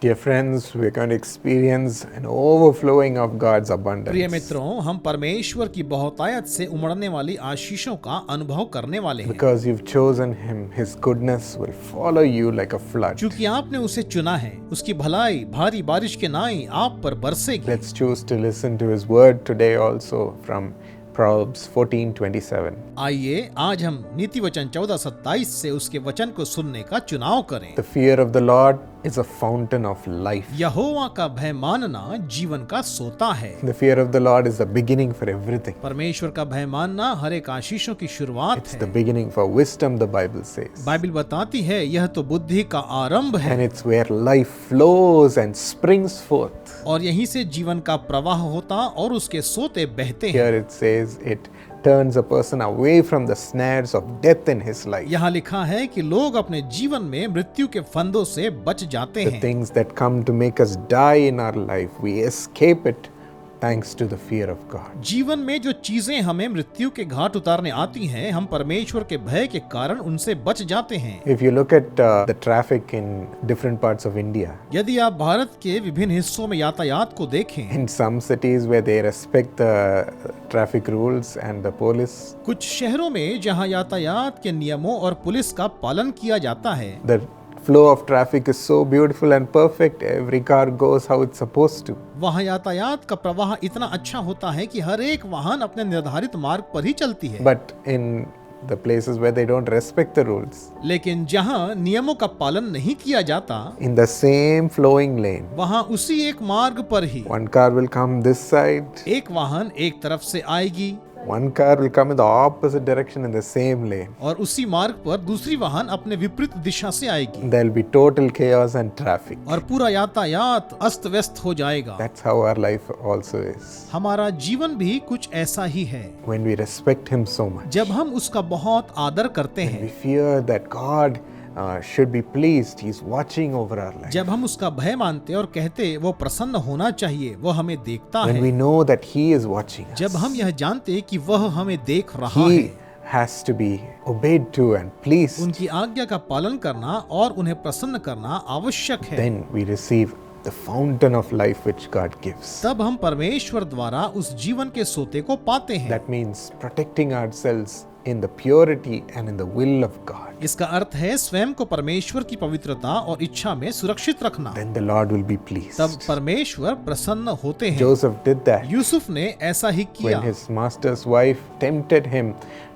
Dear friends, we're going to experience an overflowing of God's प्रिय abundance मित्रों, हम परमेश्वर की बहुतायत से उमड़ने वाली आशीषों का अनुभव करने वाले हैं। because you've chosen Him. His goodness will follow you like a flood. क्योंकि आपने उसे चुना है, उसकी भलाई भारी बारिश के नाई आप पर बरसेगी। Let's choose to listen to His word today also from Proverbs 14:27. आइए आज हम नीति वचन 14:27 से उसके वचन को सुनने का चुनाव करें। The fear of the Lord is a fountain of life. यहोवा का भय मानना जीवन का सोता है। The fear of the Lord is the beginning for everything. परमेश्वर का भय मानना हर एक आशीषों की शुरुआत It's है। the beginning for wisdom, the Bible says. Bible बताती है यह तो बुद्धि का आरंभ है And it's where life flows and springs forth. और यहीं से जीवन का प्रवाह होता और उसके सोते बहते हैं। Here it says it turns a person away from the snares of death in his life. यहाँ लिखा है कि लोग अपने जीवन में मृत्यु के फंदों से बच जाते The हैं। things that come to make us die in our life, we escape it thanks to the fear of God. जीवन में जो चीजें हमें मृत्यु के घाट उतारने आती हैं, हम परमेश्वर के भय के कारण उनसे बच जाते हैं। If you look at the traffic in different parts of India, यदि आप भारत के विभिन्न हिस्सों में यातायात को देखें, in some cities where they respect the traffic rules and the police, कुछ शहरों में जहां यातायात के नियमों और पुलिस का पालन किया जाता है, the flow of traffic is so beautiful and perfect. Every car goes how it's supposed to. वहां यातायात का प्रवाह इतना अच्छा होता है कि हर एक वाहन अपने निर्धारित मार्ग पर ही चलती है। But in the places where they don't respect the rules, लेकिन जहां नियमों का पालन नहीं किया जाता, in the same flowing lane, वहां उसी एक मार्ग पर ही one car will come this side, एक वाहन एक तरफ से आएगी one car will come in the opposite direction in the same lane. और उसी मार्ग पर दूसरी वाहन अपने विपरीत दिशा से आएगी There'll be total chaos and traffic. और पूरा यातायात अस्त व्यस्त हो जाएगा। That's how our life also is. हमारा जीवन भी कुछ ऐसा ही है। When we respect Him so much, जब हम उसका बहुत आदर करते we हैं, fear that God should be pleased. He's watching over our life. जब हम उसका भय मानते और कहते वो प्रसन्न होना चाहिए, वो हमें देखता When है, we know that He is watching us, जब हम यह जानते कि वह हमें देख रहा He है, has to be obeyed to and pleased. उनकी आज्ञा का पालन करना और उन्हें प्रसन्न करना आवश्यक है। Then we receive the fountain of life which God gives. तब हम परमेश्वर द्वारा उस जीवन के सोते को पाते हैं। That means protecting ourselves in the purity and in the will of God. इसका अर्थ है स्वयं को परमेश्वर की पवित्रता और इच्छा में सुरक्षित रखना। Then the Lord will be pleased. तब परमेश्वर प्रसन्न होते हैं। Joseph did that यूसुफ ने ऐसा ही किया। when his master's wife tempted him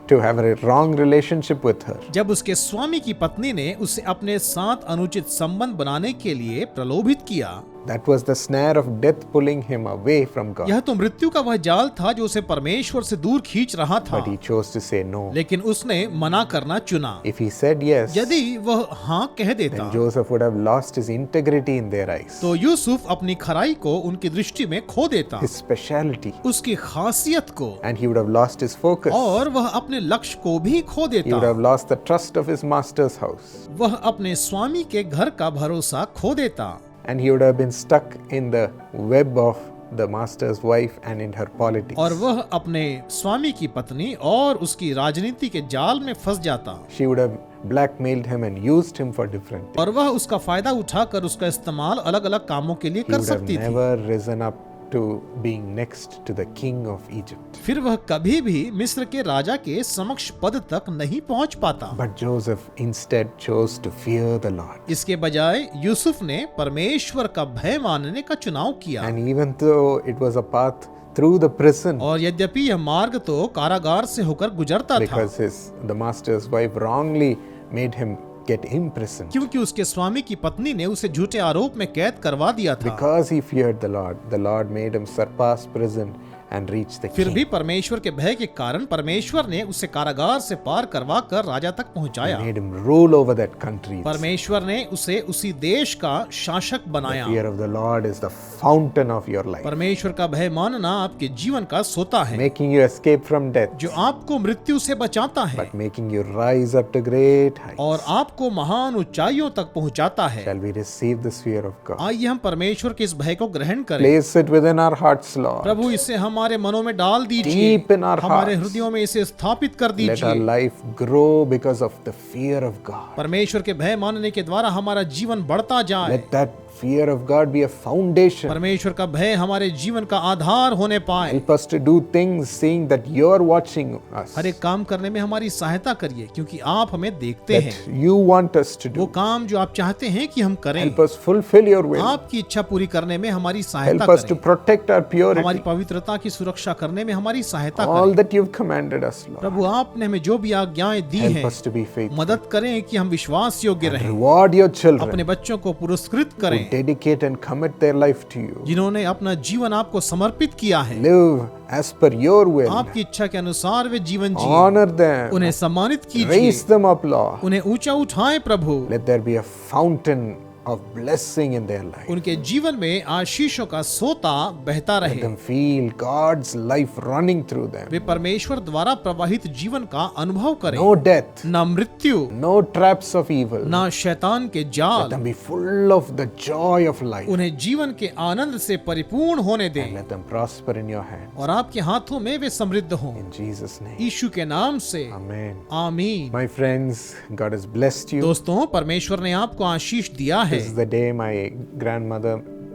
to have a wrong relationship with her. जब उसके स्वामी की पत्नी ने उसे अपने साथ अनुचित संबंध बनाने के लिए प्रलोभित किया, That was the snare of death pulling him away from God. यह तो मृत्यु का वह जाल था जो उसे परमेश्वर से दूर खींच रहा था। But he chose to say no. लेकिन उसने मना करना चुना। If he said yes, यदि वह हाँ कह देता, then Joseph would have lost his integrity in their eyes, तो यूसुफ अपनी खराई को उनकी दृष्टि में खो देता, his speciality, उसकी खासियत को, and he would have lost his focus. और वह अपने लक्ष्य को भी खो He would देता। have lost the trust of his master's house, वह अपने स्वामी के घर का भरोसा खो देता and he would have been stuck in the web of the master's wife and in her politics. और वह अपने स्वामी की पत्नी और उसकी राजनीति के जाल में फंस जाता She would have blackmailed him and used him for different things. और वह उसका फायदा उठाकर उसका इस्तेमाल अलग अलग कामों के लिए He कर would have सकती थी। never risen up to being next to the king of Egypt. फिर वह कभी भी मिस्र के राजा के समक्ष पद तक नहीं पहुंच पाता। But Joseph instead chose to fear the Lord. इसके बजाय यूसुफ ने परमेश्वर का भय मानने का चुनाव किया। And even though it was a path through the prison, और यद्यपि यह मार्ग तो कारागार से होकर गुजरता था, because the master's wife wrongly made him get imprisoned. क्योंकि उसके स्वामी की पत्नी ने उसे झूठे आरोप में कैद करवा दिया था। Because he feared the Lord made him surpass prison and reach the फिर भी king. परमेश्वर के भय के कारण परमेश्वर ने उसे कारागार से पार करवा कर राजा तक He पहुंचाया। made him rule over that country. परमेश्वर ने उसे उसी देश का शासक बनाया। Fear of the Lord is the fountain of your life, परमेश्वर का भय मानना आपके जीवन का सोता है, making you escape from death, जो आपको मृत्यु से बचाता है but making you rise up to great heights. और आपको महान ऊंचाइयों तक पहुंचाता है। Shall we receive this fear of God? आइए हम परमेश्वर के इस भय को ग्रहण करें। Place it within our hearts, Lord. प्रभु इसे हमारे मनों में डाल दीजिए, Deep in our हमारे hearts. हृदयों में इसे स्थापित कर Let our दीजिए। life grow because of the fear of God. परमेश्वर के भय मानने के द्वारा हमारा जीवन बढ़ता जाए। Let that fear of God be a foundation. परमेश्वर का भय हमारे जीवन का आधार होने पाए। Help us to do things seeing that you're watching us. हर एक काम करने में हमारी सहायता करिए, क्योंकि आप हमें देखते हैं। That you want us to वो do. काम जो आप चाहते हैं कि हम करें, Help us fulfill your will. आपकी इच्छा पूरी करने में हमारी सहायता Help us to करें। protect our हमारी purity. पवित्रता की सुरक्षा करने में हमारी सहायता All करें। that you've commanded us, Lord. प्रभु, आपने हमें जो भी आज्ञाएं दी Help हैं, us to be faithful. मदद करें कि हम विश्वास योग्य रहें। Reward your children अपने बच्चों को पुरस्कृत who करें dedicate and commit their life to you. जिन्होंने अपना जीवन आपको समर्पित किया है। Live as per your will. आपकी इच्छा के अनुसार वे जीवन जिए। Honor them. उन्हें सम्मानित कीजिए, Raise them up, Lord. उन्हें ऊंचा उठाएं प्रभु। Let there be a fountain of blessing in their life. उनके जीवन में आशीषों का सोता बहता Let रहे। them feel God's life running through them. वे परमेश्वर द्वारा प्रवाहित जीवन का अनुभव करें। No death, ना मृत्यु, no traps of evil. ना शैतान के Let जाल। them be full of the joy of life. उन्हें जीवन के आनंद से परिपूर्ण होने And दें let them prosper in your hand. और आपके हाथों में वे समृद्ध हों। In Jesus' name. यीशु के नाम से Amen. आमीन। My friends, God has blessed you. दोस्तों, परमेश्वर ने आपको आशीष दिया है। This is the day my grandmother,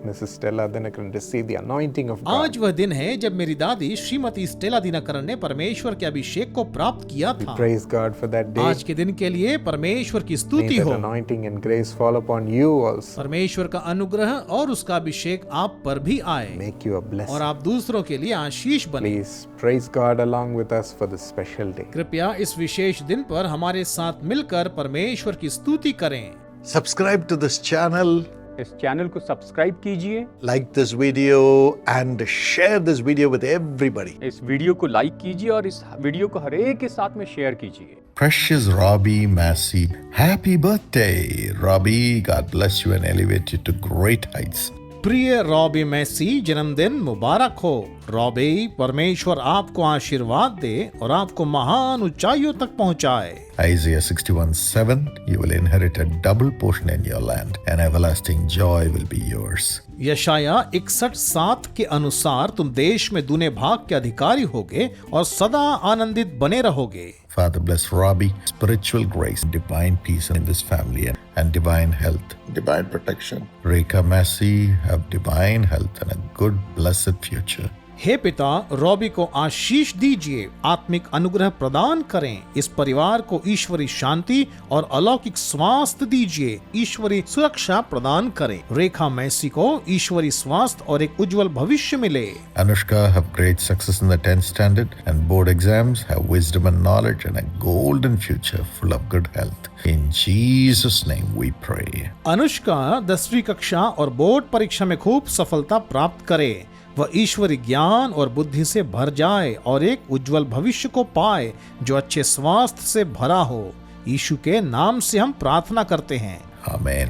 Mrs. Stella Dinakaran, received the anointing of आज God. वह दिन है जब मेरी दादी श्रीमती स्टेला दिनकरन ने परमेश्वर के अभिषेक को प्राप्त किया था। Praise God for that day. आज के दिन के लिए परमेश्वर की May स्तुति that हो। anointing and grace fall upon you also. परमेश्वर का अनुग्रह और उसका अभिषेक आप पर भी आए Make you a और blessing. आप दूसरों के लिए आशीष बने। Please praise God along with us for this special day. कृपया इस विशेष दिन पर हमारे साथ मिलकर परमेश्वर की स्तुति करें। Subscribe to this channel, इस चैनल को सब्सक्राइब कीजिए, like this video, and share this video with everybody. इस वीडियो को लाइक कीजिए और इस वीडियो को हर एक के साथ में शेयर कीजिए। Precious Robbie Massey, happy birthday, Robbie. God bless you and elevate you to great heights. प्रिय रॉबी मैसी, जन्मदिन मुबारक हो। रॉबी, परमेश्वर आपको आशीर्वाद दे और आपको महान ऊंचाइयों तक पहुंचाए। Isaiah 61:7, you will inherit a double portion in your land, and everlasting joy will be yours. यशाया 61:7 के अनुसार तुम देश में दूने भाग के अधिकारी होगे और सदा आनंदित बने रहोगे। Father, bless Robbie, spiritual grace, divine peace in this family, and divine health, divine protection. Rekha Massey, have divine health and a good, blessed future. हे पिता, रॉबी को आशीष दीजिए, आत्मिक अनुग्रह प्रदान करें। इस परिवार को ईश्वरी शांति और अलौकिक स्वास्थ्य दीजिए, ईश्वरी सुरक्षा प्रदान करें। रेखा मैसी को ईश्वरी स्वास्थ्य और एक उज्जवल भविष्य मिले। Anushka, have great success in the 10th standard and board exams, have wisdom and knowledge and a golden future full of good health. In Jesus' name we pray. Anushka 10वीं कक्षा और बोर्ड परीक्षा में खूब सफलता प्राप्त करे, वह ईश्वरी ज्ञान और बुद्धि से भर जाए और एक उज्जवल भविष्य को पाए जो अच्छे स्वास्थ्य से भरा हो। यीशु के नाम से हम प्रार्थना करते हैं। Amen.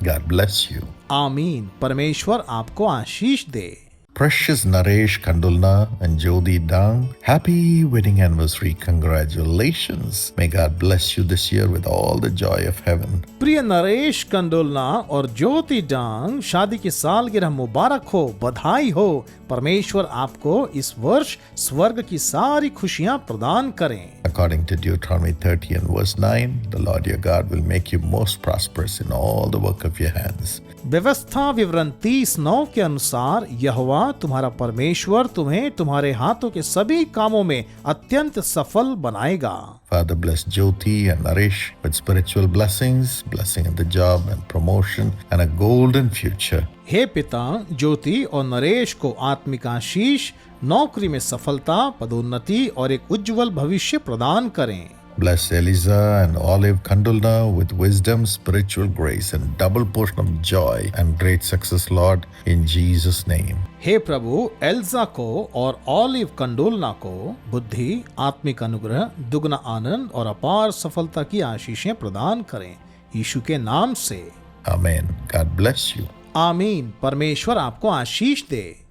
God bless you. आमीन। परमेश्वर आपको आशीष दे। Precious Naresh Kandulna and Jodi Dang, happy wedding anniversary. Congratulations. May God bless you this year with all the joy of heaven. प्रिय नरेश कंडोलना और ज्योति डांग, शादी की सालगिरह मुबारक हो, बधाई हो। परमेश्वर आपको इस वर्ष स्वर्ग की सारी खुशियां प्रदान करें। According to Deuteronomy 30 and verse 9, the Lord your God will make you most prosperous in all the work of your hands. व्यवस्था विवरण 30:9 के अनुसार यहोवा तुम्हारा परमेश्वर तुम्हें तुम्हारे हाथों के सभी कामों में अत्यंत सफल बनाएगा। Father, bless Jyoti and Naresh with spiritual blessings, blessing in the job and promotion, and a golden future. हे पिता, ज्योति और नरेश को आत्मिक आशीष, नौकरी में सफलता, पदोन्नति और एक उज्जवल भविष्य प्रदान करें। Bless Eliza and Olive Kandulna with wisdom, spiritual grace, and double portion of joy and great success, Lord, in Jesus' name. हे प्रभु, एल्जा को और ऑलिव कंडोलना को बुद्धि, आत्मिक अनुग्रह, दुगना आनंद और अपार सफलता की आशीषें प्रदान करें, यीशु के नाम से। Amen. God bless you. आमीन। परमेश्वर आपको आशीष दे।